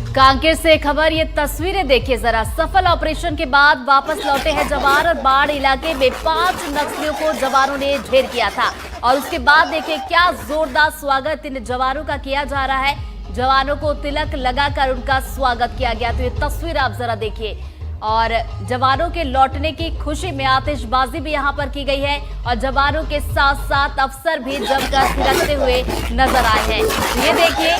कांकेर से खबर, ये तस्वीरें देखिए जरा। सफल ऑपरेशन के बाद वापस लौटे हैं जवान और बाढ़ इलाके में 5 नक्सलियों को जवानों ने ढेर किया था और उसके बाद देखिए क्या जोरदार स्वागत इन जवानों का किया जा रहा है। जवानों को तिलक लगाकर उनका स्वागत किया गया। तो ये तस्वीर आप जरा देखिए और जवानों के लौटने की खुशी में आतिशबाजी भी यहां पर की गई है और जवानों के साथ साथ अफसर भी जमकर थिरकते हुए नजर आए हैं। ये देखिए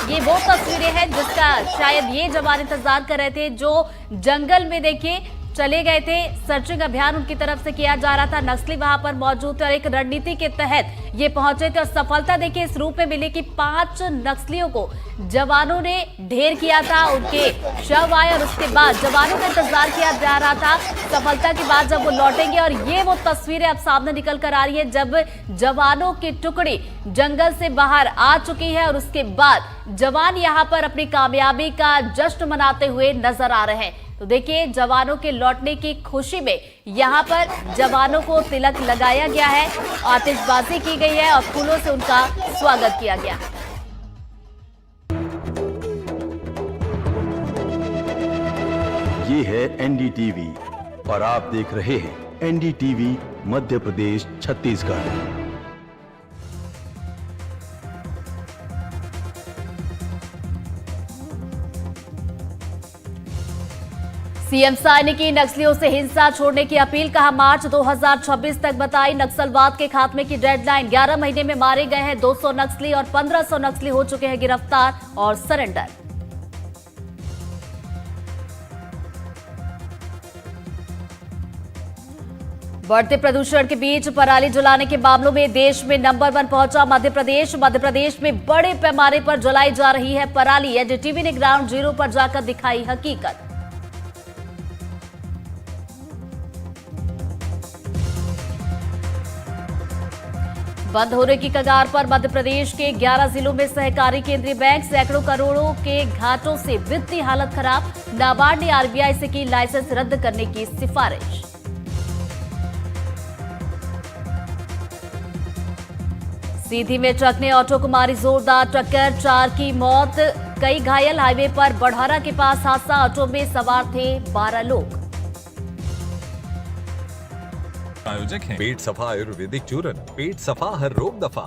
ये वो तस्वीरें हैं जिसका शायद ये जवान इंतजार कर रहे थे, जो जंगल में देखिए चले गए थे। सर्चिंग अभियान उनकी तरफ से किया जा रहा था। नक्सली वहां पर मौजूद थे और एक रणनीति के तहत ये पहुंचे थे और सफलता देखिए इस रूप में मिली कि 5 नक्सलियों को जवानों ने ढेर किया था। उनके शव आए और उसके बाद जवानों का इंतजार किया जा रहा था सफलता के बाद जब वो लौटेंगे। और ये वो तस्वीरें अब सामने निकल कर आ रही है जब जवानों की टुकड़ी जंगल से बाहर आ चुकी है और उसके बाद जवान यहाँ पर अपनी कामयाबी का जश्न मनाते हुए नजर आ रहे हैं। तो देखिए जवानों के लौटने की खुशी में यहाँ पर जवानों को तिलक लगाया गया है, आतिशबाजी की गई है और फूलों से उनका स्वागत किया गया। ये है एनडीटीवी और आप देख रहे हैं एनडीटीवी मध्य प्रदेश छत्तीसगढ़। सीएम साय ने की नक्सलियों से हिंसा छोड़ने की अपील, कहा मार्च 2026 तक बताई नक्सलवाद के खात्मे की डेडलाइन। 11 महीने में मारे गए हैं 200 नक्सली और 1500 नक्सली हो चुके हैं गिरफ्तार और सरेंडर। बढ़ते प्रदूषण के बीच पराली जलाने के मामलों में देश में नंबर 1 पहुंचा मध्य प्रदेश। मध्य प्रदेश में बड़े पैमाने पर जलाई जा रही है पराली। एनडीटीवी ने ग्राउंड जीरो पर जाकर दिखाई हकीकत। बंद होने की कगार पर मध्य प्रदेश के 11 जिलों में सहकारी केंद्रीय बैंक, सैकड़ों करोड़ों के घाटों से वित्तीय हालत खराब। नाबार्ड ने आरबीआई से की लाइसेंस रद्द करने की सिफारिश। सीधी में ट्रक ने ऑटो को मारी जोरदार टक्कर, 4 की मौत, कई घायल। हाईवे पर बढ़ारा के पास हादसा, ऑटो में सवार थे 12 लोग। आयोजक हैं पेट सफा आयुर्वेदिक चूरन, पेट सफा हर रोग दफा।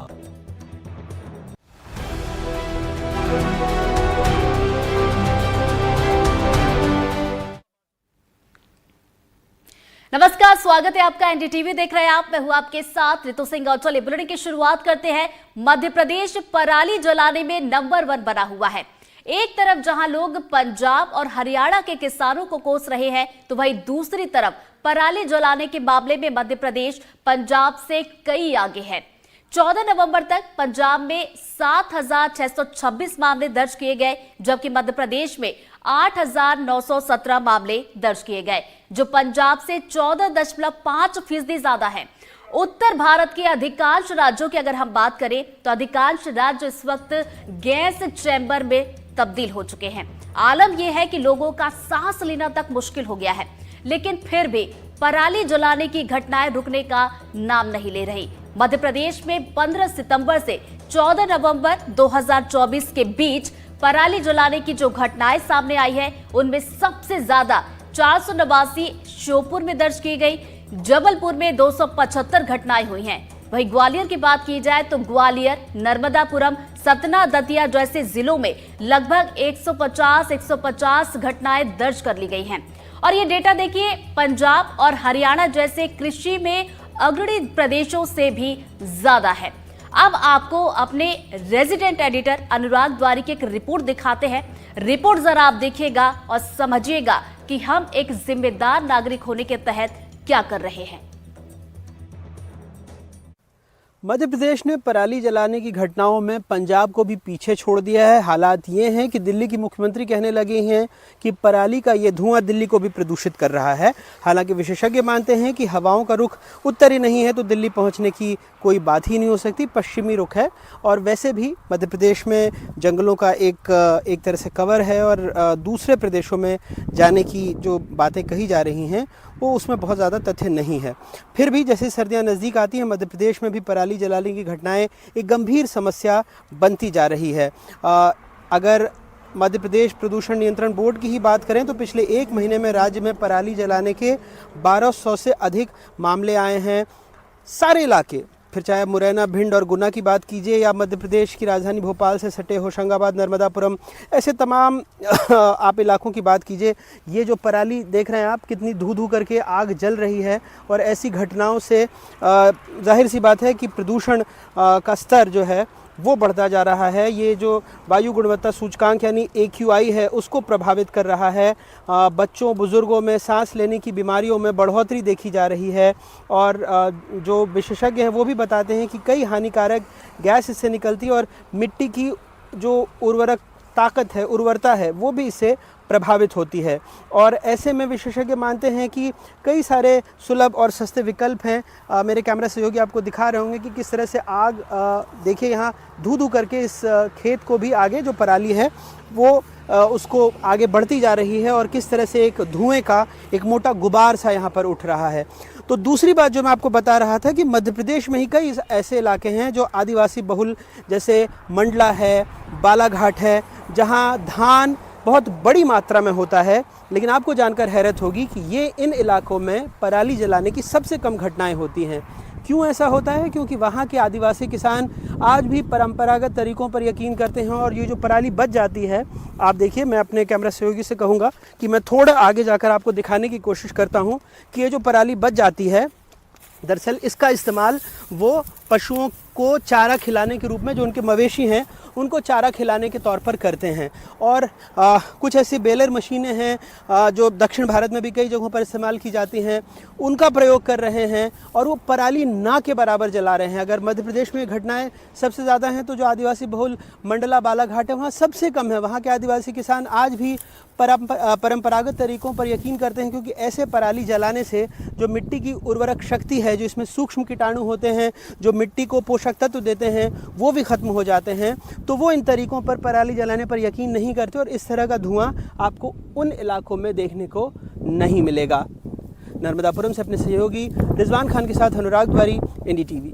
नमस्कार, स्वागत है आपका। एनडीटीवी देख रहे हैं आप, मैं हूं आपके साथ ऋतु सिंह। और चलिए बुलेटिन की शुरुआत करते हैं। मध्य प्रदेश पराली जलाने में नंबर 1 बना हुआ है। एक तरफ जहां लोग पंजाब और हरियाणा के किसानों को कोस रहे हैं, तो वहीं दूसरी तरफ पराली जलाने के मामले में मध्य प्रदेश पंजाब से कई आगे है। 14 नवंबर तक पंजाब में 7,626 मामले दर्ज किए गए, जबकि मध्य प्रदेश में 8,917 मामले दर्ज किए गए, जो पंजाब से 14.5% ज्यादा है। उत्तर भारत के अधिकांश राज्यों की अगर हम बात करें तो अधिकांश राज्य इस वक्त गैस चैम्बर में तब्दील हो चुके हैं। आलम यह है कि लोगों का सांस लेना तक मुश्किल हो गया है, लेकिन फिर भी पराली जलाने की घटनाएं रुकने का नाम नहीं ले रही। मध्य प्रदेश में 15 सितंबर से 14 नवंबर 2024 के बीच पराली जलाने की जो घटनाएं सामने आई है, उनमें सबसे ज्यादा 489 श्योपुर में दर्ज की गई, जबलपुर में 275 घटनाएं हुई हैं। वहीं ग्वालियर की बात की जाए तो ग्वालियर, नर्मदापुरम, सतना, दतिया जैसे जिलों में लगभग 150 घटनाएं दर्ज कर ली गई हैं। और ये डेटा देखिए पंजाब और हरियाणा जैसे कृषि में अग्रणी प्रदेशों से भी ज्यादा है। अब आपको अपने रेजिडेंट एडिटर अनुराग द्वारी की एक रिपोर्ट दिखाते हैं। रिपोर्ट जरा आप देखिएगा और समझिएगा कि हम एक जिम्मेदार नागरिक होने के तहत क्या कर रहे हैं। मध्य प्रदेश ने पराली जलाने की घटनाओं में पंजाब को भी पीछे छोड़ दिया है। हालात ये हैं कि दिल्ली की मुख्यमंत्री कहने लगे हैं कि पराली का ये धुआं दिल्ली को भी प्रदूषित कर रहा है। हालांकि विशेषज्ञ मानते हैं कि हवाओं का रुख उत्तरी नहीं है तो दिल्ली पहुंचने की कोई बात ही नहीं हो सकती, पश्चिमी रुख है। और वैसे भी मध्य प्रदेश में जंगलों का एक तरह से कवर है और दूसरे प्रदेशों में जाने की जो बातें कही जा रही हैं वो उसमें बहुत ज़्यादा तथ्य नहीं है। फिर भी जैसे सर्दियां नज़दीक आती हैं, मध्य प्रदेश में भी पराली जलाने की घटनाएं एक गंभीर समस्या बनती जा रही है। अगर मध्य प्रदेश प्रदूषण नियंत्रण बोर्ड की ही बात करें तो पिछले एक महीने में राज्य में पराली जलाने के 1200 से अधिक मामले आए हैं। सारे इलाके, फिर चाहे मुरैना, भिंड और गुना की बात कीजिए या मध्य प्रदेश की राजधानी भोपाल से सटे होशंगाबाद, नर्मदापुरम, ऐसे तमाम आप इलाकों की बात कीजिए, ये जो पराली देख रहे हैं आप, कितनी धू धू करके आग जल रही है। और ऐसी घटनाओं से जाहिर सी बात है कि प्रदूषण का स्तर जो है वो बढ़ता जा रहा है। ये जो वायु गुणवत्ता सूचकांक यानी AQI है उसको प्रभावित कर रहा है। बच्चों, बुज़ुर्गों में सांस लेने की बीमारियों में बढ़ोतरी देखी जा रही है। और जो विशेषज्ञ हैं वो भी बताते हैं कि कई हानिकारक गैस इससे निकलती है और मिट्टी की जो उर्वरक ताकत है, उर्वरता है, वो भी इससे प्रभावित होती है। और ऐसे में विशेषज्ञ मानते हैं कि कई सारे सुलभ और सस्ते विकल्प हैं। मेरे कैमरा सहयोगी आपको दिखा रहे होंगे कि किस तरह से आग, देखिए यहाँ धू धू करके इस खेत को भी आगे जो पराली है वो उसको आगे बढ़ती जा रही है और किस तरह से एक धुएं का एक मोटा गुबार सा यहाँ पर उठ रहा है। तो दूसरी बात जो मैं आपको बता रहा था कि मध्य प्रदेश में ही कई ऐसे इलाके हैं जो आदिवासी बहुल, जैसे मंडला है, बालाघाट है, जहाँ धान बहुत बड़ी मात्रा में होता है। लेकिन आपको जानकर हैरत होगी कि ये इन इलाकों में पराली जलाने की सबसे कम घटनाएं होती हैं। क्यों ऐसा होता है? क्योंकि वहाँ के आदिवासी किसान आज भी परंपरागत तरीकों पर यकीन करते हैं और ये जो पराली बच जाती है, आप देखिए, मैं अपने कैमरा सहयोगी से कहूँगा कि मैं थोड़ा आगे जाकर आपको दिखाने की कोशिश करता हूँ कि ये जो पराली बच जाती है, दरअसल इसका इस्तेमाल वो पशुओं को चारा खिलाने के रूप में, जो उनके मवेशी हैं उनको चारा खिलाने के तौर पर करते हैं। और कुछ ऐसी बेलर मशीनें हैं जो दक्षिण भारत में भी कई जगहों पर इस्तेमाल की जाती हैं, उनका प्रयोग कर रहे हैं और वो पराली ना के बराबर जला रहे हैं। अगर मध्य प्रदेश में घटनाएं सबसे ज़्यादा हैं तो जो आदिवासी बहुल मंडला, बालाघाट है, वहाँ सबसे कम है। वहाँ के आदिवासी किसान आज भी परंपरागत तरीकों पर यकीन करते हैं, क्योंकि ऐसे पराली जलाने से जो मिट्टी की उर्वरक शक्ति है, जो इसमें सूक्ष्म कीटाणु होते हैं जो मिट्टी को पोषक तत्व देते हैं, वो भी ख़त्म हो जाते हैं। तो वो इन तरीक़ों पर पराली जलाने पर यकीन नहीं करते और इस तरह का धुआं आपको उन इलाकों में देखने को नहीं मिलेगा। नर्मदापुरम से अपने सहयोगी रिजवान खान के साथ अनुराग द्वारी, NDTV।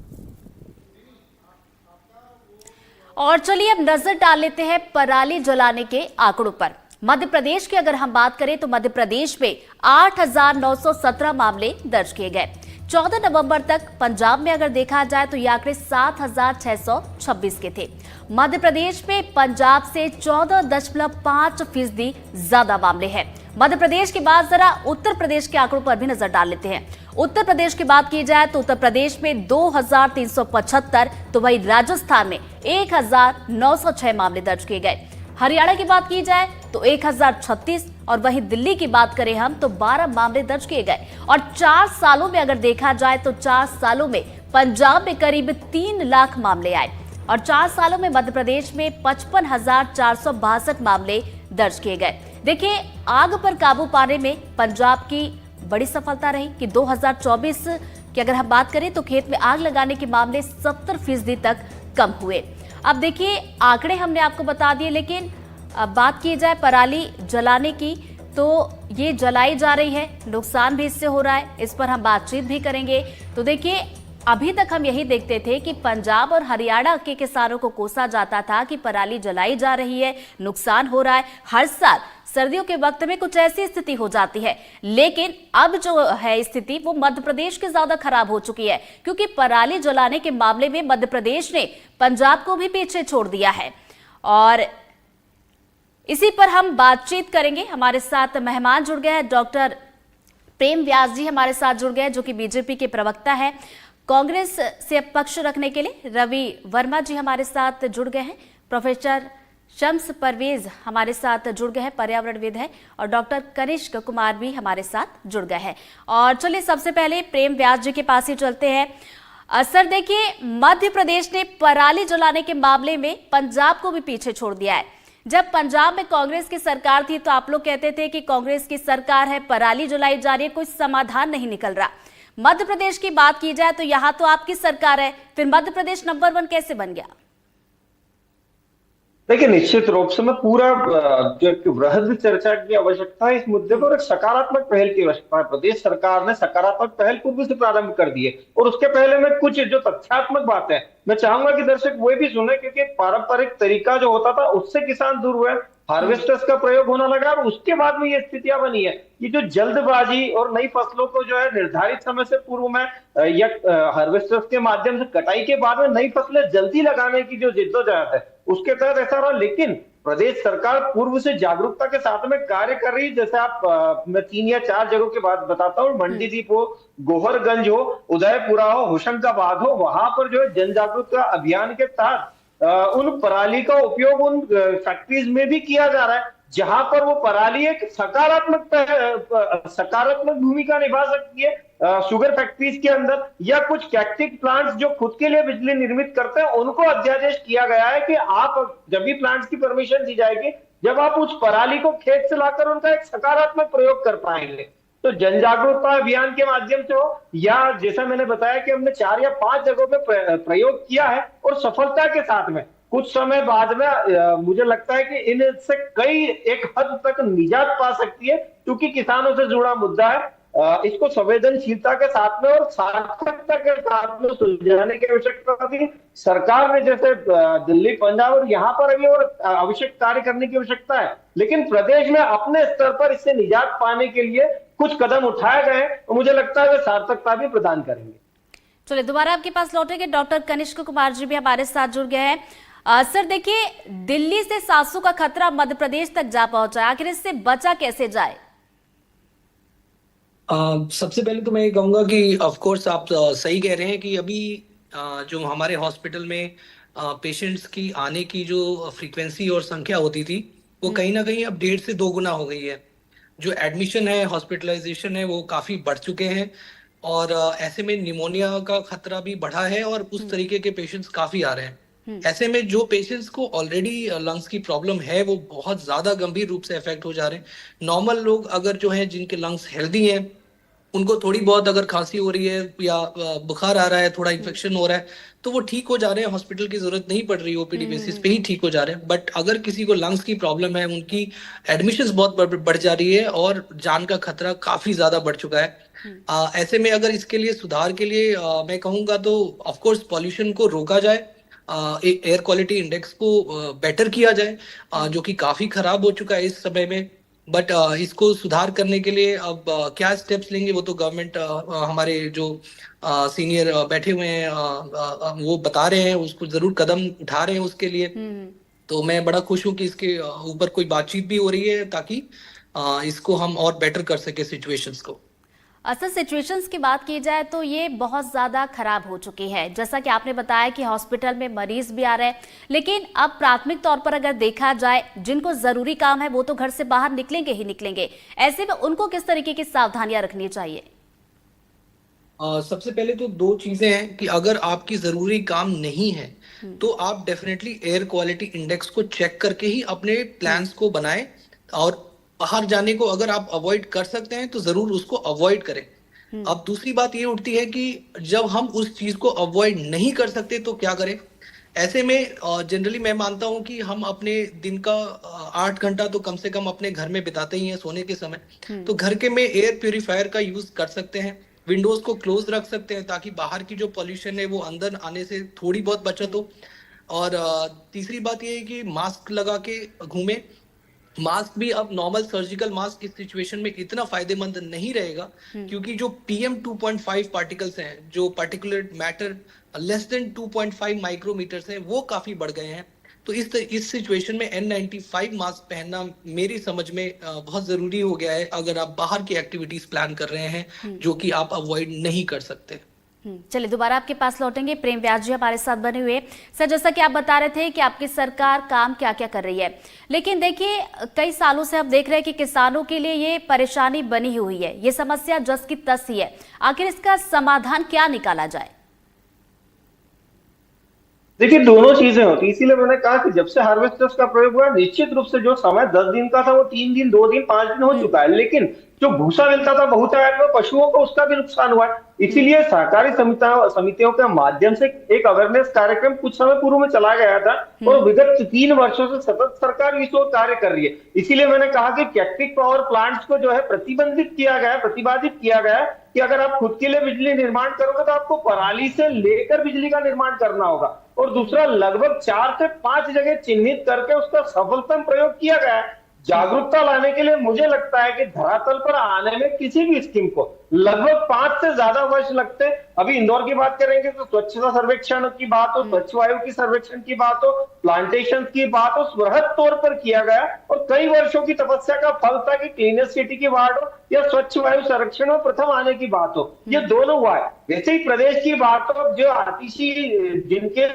और चलिए अब नजर डाल लेते हैं पराली जलाने के आंकड़ों पर। मध्य प्रदेश की अगर हम बात करें तो मध्य प्रदेश में 8,917 मामले दर्ज किए गए। 14 नवंबर तक पंजाब में अगर देखा जाए तो ये आंकड़े 7,626 के थे। मध्य प्रदेश में पंजाब से 14.5% ज्यादा मामले हैं। मध्य प्रदेश के बाद जरा उत्तर प्रदेश के आंकड़ों पर भी नजर डाल लेते हैं। उत्तर प्रदेश की बात की जाए तो उत्तर प्रदेश में 2,375, तो वहीं राजस्थान में 1,906 मामले दर्ज किए गए। हरियाणा की बात की जाए तो 1,036 और वहीं दिल्ली की बात करें हम तो 12 मामले दर्ज किए गए। और 4 सालों में अगर देखा जाए तो 4 सालों में पंजाब में करीब 3 लाख मामले आए और 4 सालों में मध्य प्रदेश में 55,462 मामले दर्ज किए गए। देखिए, आग पर काबू पाने में पंजाब की बड़ी सफलता रही कि 2024 की अगर हम बात करें तो खेत में आग लगाने के मामले 70% तक कम हुए। अब देखिए, आंकड़े हमने आपको बता दिए, लेकिन अब बात की जाए पराली जलाने की तो ये जलाई जा रही है, नुकसान भी इससे हो रहा है, इस पर हम बातचीत भी करेंगे। तो देखिए, अभी तक हम यही देखते थे कि पंजाब और हरियाणा के किसानों को कोसा जाता था कि पराली जलाई जा रही है, नुकसान हो रहा है। हर साल सर्दियों के वक्त में कुछ ऐसी स्थिति हो जाती है, लेकिन अब जो है स्थिति वो मध्य प्रदेश की ज्यादा खराब हो चुकी है, क्योंकि पराली जलाने के मामले में मध्य प्रदेश ने पंजाब को भी पीछे छोड़ दिया है। और इसी पर हम बातचीत करेंगे। हमारे साथ मेहमान जुड़ गए हैं, डॉक्टर प्रेम व्यास जी हमारे साथ जुड़ गए, जो कि बीजेपी के प्रवक्ता है। कांग्रेस से पक्ष रखने के लिए रवि वर्मा जी हमारे साथ जुड़ गए हैं। प्रोफेसर शम्स परवेज हमारे साथ जुड़ गए हैं, पर्यावरणविद हैं। और डॉक्टर कनिष्क कुमार भी हमारे साथ जुड़ गए हैं। और चलिए सबसे पहले प्रेम व्यास जी के पास ही चलते हैं। सर देखिए, मध्य प्रदेश ने पराली जलाने के मामले में पंजाब को भी पीछे छोड़ दिया है। जब पंजाब में कांग्रेस की सरकार थी तो आप लोग कहते थे कि कांग्रेस की सरकार है, पराली जलाई जा रही है, कोई समाधान नहीं निकल रहा। मध्य प्रदेश की बात की जाए तो यहाँ तो आपकी सरकार है, फिर मध्य प्रदेश नंबर 1 कैसे बन गया? देखिए, निश्चित रूप से मैं पूरा जो एक वृहद चर्चा की आवश्यकता है इस मुद्दे पर, एक सकारात्मक पहल की आवश्यकता है। प्रदेश सरकार ने सकारात्मक पहल पूर्व से प्रारंभ कर दी है। और उसके पहले में कुछ जो तथ्यात्मक बातें मैं चाहूंगा कि दर्शक वो भी सुने, क्योंकि एक पारंपरिक तरीका जो होता था उससे किसान दूर हुए हार्वेस्टर्स का प्रयोग होने लगा और उसके बाद में ये स्थितियां बनी है। ये जो जल्दबाजी और नई फसलों को जो है निर्धारित समय से पूर्व में या हार्वेस्टर्स के माध्यम से कटाई के बाद में नई फसलें जल्दी लगाने की जो जिद्दोजहद है, उसके तहत ऐसा रहा। लेकिन प्रदेश सरकार पूर्व से जागरूकता के साथ में कार्य कर रही है। जैसे आप मैं 3 या 4 जगहों की बात बताता हूँ, मंडीदीप हो, गोहरगंज हो, उदयपुरा हो, होशंगाबाद हो, वहां पर जो है जन जागरूकता अभियान के तहत उन पराली का उपयोग उन फैक्ट्रीज में भी किया जा रहा है जहां पर वो पराली एक सकारात्मक भूमिका निभा सकती है। शुगर फैक्ट्रीज के अंदर या कुछ कैक्टिक प्लांट्स जो खुद के लिए बिजली निर्मित करते हैं, उनको अध्यादेश किया गया है कि आप जब भी प्लांट्स की परमिशन दी जाएगी, जब आप उस पराली को खेत से लाकर उनका एक सकारात्मक प्रयोग कर पाएंगे। तो जन जागरूकता अभियान के माध्यम से हो या जैसा मैंने बताया कि हमने 4 या 5 जगहों पे प्रयोग किया है और सफलता के साथ में कुछ समय बाद में मुझे लगता है कि इनसे कई एक हद तक निजात पा सकती है, क्योंकि किसानों से जुड़ा मुद्दा है। इसको संवेदनशीलता के साथ में और सार्थकता के साथ में सुलझाने की आवश्यकता थी। सरकार ने जैसे दिल्ली, पंजाब और यहाँ पर अभी और आवश्यक कार्य करने की आवश्यकता है, लेकिन प्रदेश में अपने स्तर पर इससे निजात पाने के लिए कुछ कदम उठाए गए हैं और मुझे लगता है वे सार्थकता भी प्रदान करेंगे। चलिए दोबारा आपके पास लौटेंगे। डॉक्टर कनिष्क कुमार जी भी हमारे साथ जुड़ गए हैं। सर देखिए, दिल्ली से 700 का खतरा मध्य प्रदेश तक जा पहुंचा है, आखिर इससे बचा कैसे जाए? सबसे पहले तो मैं ये कहूँगा कि ऑफ कोर्स आप सही कह रहे हैं कि अभी जो हमारे हॉस्पिटल में पेशेंट्स की आने की जो फ्रीक्वेंसी और संख्या होती थी, वो कहीं ना कहीं अब 1.5 से 2 गुना हो गई है। जो एडमिशन है, हॉस्पिटलाइजेशन है, वो काफ़ी बढ़ चुके हैं और ऐसे में निमोनिया का खतरा भी बढ़ा है और उस तरीके के पेशेंट्स काफ़ी आ रहे हैं। ऐसे में जो पेशेंट्स को ऑलरेडी लंग्स की प्रॉब्लम है, वो बहुत ज़्यादा गंभीर रूप से अफेक्ट हो जा रहे हैं। नॉर्मल लोग अगर जो है जिनके लंग्स हेल्दी हैं, उनको थोड़ी बहुत अगर खांसी हो रही है या बुखार आ रहा है, थोड़ा इन्फेक्शन हो रहा है, तो वो ठीक हो जा रहे हैं, हॉस्पिटल की जरूरत नहीं पड़ रही, ओपीडी बेसिस पे ही ठीक हो जा रहे हैं। बट अगर किसी को लंग्स की प्रॉब्लम है, उनकी एडमिशंस बहुत बढ़ जा रही है और जान का खतरा काफी ज्यादा बढ़ चुका है। ऐसे में अगर इसके लिए सुधार के लिए मैं कहूंगा तो ऑफ कोर्स पॉल्यूशन को रोका जाए, एयर क्वालिटी इंडेक्स को बेटर किया जाए, जो कि काफी खराब हो चुका है इस समय में। बट इसको सुधार करने के लिए अब क्या स्टेप्स लेंगे, वो तो गवर्नमेंट हमारे जो सीनियर बैठे हुए हैं वो बता रहे हैं, उसको जरूर कदम उठा रहे हैं उसके लिए। तो मैं बड़ा खुश हूँ कि इसके ऊपर कोई बातचीत भी हो रही है ताकि इसको हम और बेटर कर सके सिचुएशंस को। असल सिचुएशंस की बात की जाए तो ये बहुत ज़्यादा खराब हो चुकी है। जैसा कि आपने बताया कि हॉस्पिटल में मरीज भी आ रहे हैं, लेकिन अब प्राथमिक तौर पर अगर देखा जाए, जिनको ज़रूरी काम है वो तो घर से बाहर निकलेंगे ही निकलेंगे। ऐसे में उनको किस तरीके की सावधानियां रखनी चाहिए? सबसे पहले तो 2 चीजें हैं कि अगर आपकी ज़रूरी काम नहीं है तो आप डेफिनेटली एयर क्वालिटी इंडेक्स को चेक करके ही अपने प्लान्स को बनाएं और बाहर जाने को अगर आप अवॉइड कर सकते हैं तो जरूर उसको अवॉइड करें। अब दूसरी बात ये उठती है कि जब हम उस चीज को अवॉइड नहीं कर सकते तो क्या करें। ऐसे में जनरली मैं मानता हूं कि हम अपने दिन का 8 घंटा तो कम से कम अपने घर में बिताते ही हैं सोने के समय। तो घर के में एयर प्यूरिफायर का यूज कर सकते हैं, विंडोज को क्लोज रख सकते हैं ताकि बाहर की जो पॉल्यूशन है वो अंदर आने से थोड़ी बहुत बचत हो। और तीसरी बात ये है कि मास्क लगा के घूमें। मास्क भी अब नॉर्मल सर्जिकल मास्क इस सिचुएशन में इतना फायदेमंद नहीं रहेगा, क्योंकि जो PM 2.5 पार्टिकल्स हैं, जो particulate matter less than 2.5 micrometres हैं, वो काफी बढ़ गए हैं। तो इस सिचुएशन में N95 मास्क पहनना मेरी समझ में बहुत जरूरी हो गया है अगर आप बाहर की एक्टिविटीज प्लान कर रहे हैं जो कि आप अवॉइड नहीं कर सकते। चलिए दोबारा आपके पास लौटेंगे। प्रेम व्यास जी हमारे साथ बने हुए। सर, जैसा कि आप बता रहे थे कि आपकी सरकार काम क्या क्या कर रही है, लेकिन देखिए कई सालों से हम देख रहे हैं कि किसानों के लिए ये परेशानी बनी हुई है, ये समस्या जस की तस ही है। आखिर इसका समाधान क्या निकाला जाए? देखिए, दोनों चीजें होती, इसीलिए मैंने कहा कि जब से हार्वेस्टर्स का प्रयोग हुआ, निश्चित रूप से जो समय 10 दिन का था वो 3 दिन, 2 दिन, 5 दिन हो चुका है। लेकिन जो भूसा मिलता था बहुतायत में पशुओं को, उसका भी नुकसान हुआ है। इसीलिए सहकारी समितियों के माध्यम से एक अवेयरनेस कार्यक्रम कुछ समय पूर्व में चला गया था और विगत 3 वर्षों से सतत सरकार इस ओर कार्य कर रही है। इसीलिए मैंने कहा कि कैप्टिव पावर प्लांट्स को जो है प्रतिबंधित किया गया है, प्रतिबाधित किया गया है कि अगर आप खुद के लिए बिजली निर्माण करोगे तो आपको पराली से लेकर बिजली का निर्माण करना होगा। और दूसरा, लगभग 4 से 5 जगह चिन्हित करके उसका सफलतम प्रयोग किया गया है। जागरूकता लाने के लिए मुझे लगता है कि धरातल पर आने में किसी भी स्कीम को लगभग 5 से ज्यादा वर्ष लगते। अभी इंदौर की बात करेंगे तो स्वच्छता सर्वेक्षण की बात हो, स्वच्छ वायु की सर्वेक्षण की बात हो, प्लांटेशन की बात हो, बृहद तौर पर किया गया और कई वर्षों की तपस्या का फल था कि क्लीनेस्ट सिटी की बात हो या स्वच्छ वायु संरक्षण में प्रथम आने की बात हो, ये दोनों हुआ है। वैसे ही प्रदेश की बात हो, जो आतिशी जिनके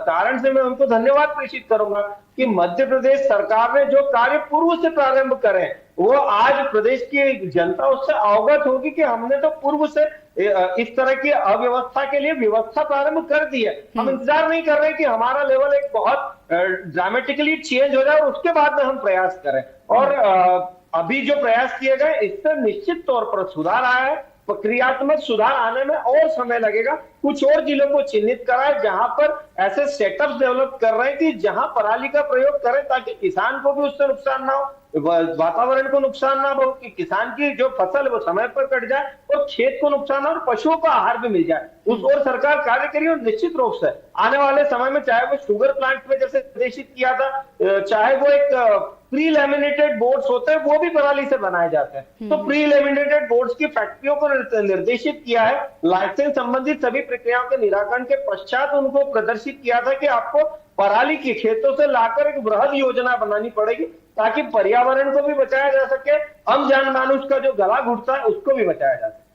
कारण से मैं उनको धन्यवाद प्रेषित करूंगा कि मध्य प्रदेश सरकार ने जो कार्य पूर्व से प्रारंभ करे वो आज प्रदेश की जनता उससे अवगत होगी कि हमने तो पूर्व से इस तरह की अव्यवस्था के लिए व्यवस्था प्रारंभ कर दी है। हम इंतजार नहीं कर रहे कि हमारा लेवल एक बहुत ड्रामेटिकली चेंज हो जाए और उसके बाद में हम प्रयास करें। और अभी जो प्रयास किए गए इससे निश्चित तौर पर सुधार आया है। प्रक्रियात्मक सुधार आने में और समय लगेगा। कुछ और जिलों को चिन्हित करा है जहां पर ऐसे सेटअप्स डेवलप कर रहे हैं कि जहां पराली का प्रयोग करें ताकि किसान को भी उससे नुकसान ना हो, वातावरण को नुकसान ना हो, कि किसान की जो फसल है वो समय पर कट जाए और खेत को नुकसान ना हो और पशुओं का आहार भी मिल जाए। उस ओर सरकार कार्य करी और निश्चित रूप से आने वाले समय में चाहे वो शुगर प्लांट में जैसे निर्देशित किया था, चाहे वो एक प्री लैमिनेटेड बोर्ड्स होते हैं वो भी पराली से बनाए जाते हैं। तो प्री लैमिनेटेड बोर्ड्स की फैक्ट्रियों को निर्देशित किया है। लाइसेंस संबंधित सभी प्रक्रियाओं के निराकरण के पश्चात उनको प्रदर्शित किया था कि आपको पराली के खेतों से लाकर एक बृहद योजना बनानी पड़ेगी ताकि पर्यावरण को भी बचाया जा सके, हम जनमानुष का जो गला घुटता है उसको भी बचाया जा सके।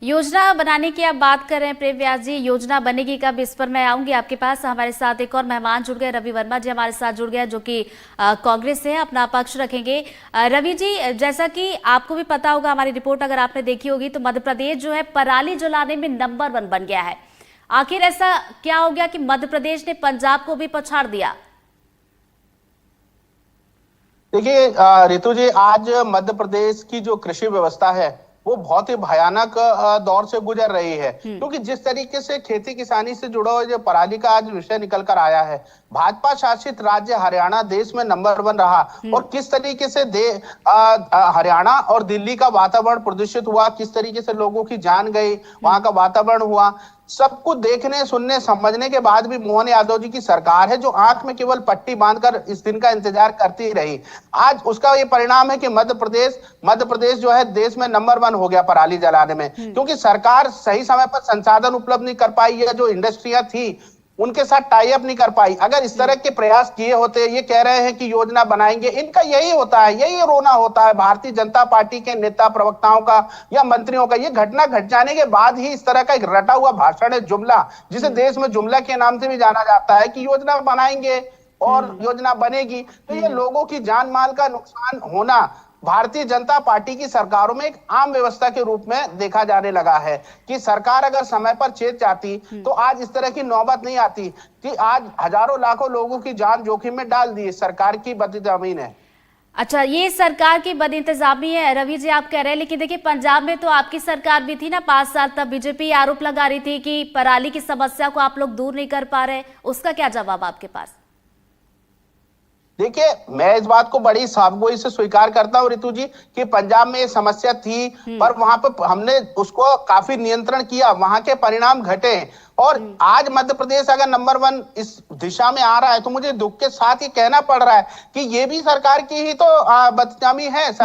योजना बनाने की आप बात कर रहे हैं प्रेम व्यास जी, योजना बनेगी कब, इस पर मैं आऊंगी आपके पास। हमारे साथ एक और मेहमान जुड़ गए, रवि वर्मा जी हमारे साथ जुड़ गए जो कि कांग्रेस से अपना पक्ष रखेंगे। रवि जी, जैसा कि आपको भी पता होगा, हमारी रिपोर्ट अगर आपने देखी होगी तो मध्य प्रदेश जो है पराली जलाने में नंबर 1 बन गया है। आखिर ऐसा क्या हो गया कि मध्य प्रदेश ने पंजाब को भी पछाड़ दिया? देखिए रितु जी, आज मध्य प्रदेश की जो कृषि व्यवस्था है वो बहुत ही भयानक दौर से गुजर रही है, क्योंकि जिस तरीके से खेती किसानी से जुड़ा हुआ जो पराली का आज विषय निकल कर आया है, भाजपा शासित राज्य हरियाणा देश में नंबर 1 रहा और किस तरीके से हरियाणा और दिल्ली का वातावरण प्रदूषित हुआ, किस तरीके से लोगों की जान गई, वहां का वातावरण हुआ, सब कुछ देखने सुनने समझने के बाद भी मोहन यादव जी की सरकार है जो आंख में केवल पट्टी बांधकर इस दिन का इंतजार करती रही। आज उसका ये परिणाम है कि मध्य प्रदेश जो है देश में नंबर 1 हो गया पराली जलाने में, क्योंकि सरकार सही समय पर संसाधन उपलब्ध नहीं कर पाई है, जो इंडस्ट्रियां थी उनके साथ टाई अप नहीं कर पाई। अगर इस तरह के प्रयास किए होते, ये कह रहे हैं कि योजना बनाएंगे, इनका यही होता है, यही रोना होता है भारतीय जनता पार्टी के नेता प्रवक्ताओं का या मंत्रियों का। ये घटना घट जाने के बाद ही इस तरह का एक रटा हुआ भाषण है, जुमला, जिसे देश में जुमला के नाम से भी जाना जाता है कि योजना बनाएंगे और योजना बनेगी। तो ये लोगों की जान माल का नुकसान होना भारतीय जनता पार्टी की सरकारों में एक आम व्यवस्था के रूप में देखा जाने लगा है कि सरकार अगर समय पर चेत जाती तो आज इस तरह की नौबत नहीं आती कि आज हजारों लाखों लोगों की जान जोखिम में डाल दी। सरकार की बदइंतजामी है। अच्छा, ये सरकार की बदइंतजामी है रवि जी आप कह रहे हैं, लेकिन देखिए पंजाब में तो आपकी सरकार भी थी ना 5 साल, तब बीजेपी आरोप लगा रही थी कि पराली की समस्या को आप लोग दूर नहीं कर पा रहे, उसका क्या जवाब आपके पास? देखिए, मैं इस बात को बड़ी साफगोई से स्वीकार करता हूँ रितु जी कि पंजाब में ये समस्या थी, पर वहां पर हमने उसको काफी नियंत्रण किया, वहां के परिणाम घटे और आज मध्य प्रदेश अगर नंबर 1 इस दिशा में आ रहा है तो मुझे दुख के साथ ये कहना पड़ रहा है कि ये भी सरकार की ही तो बदनामी है।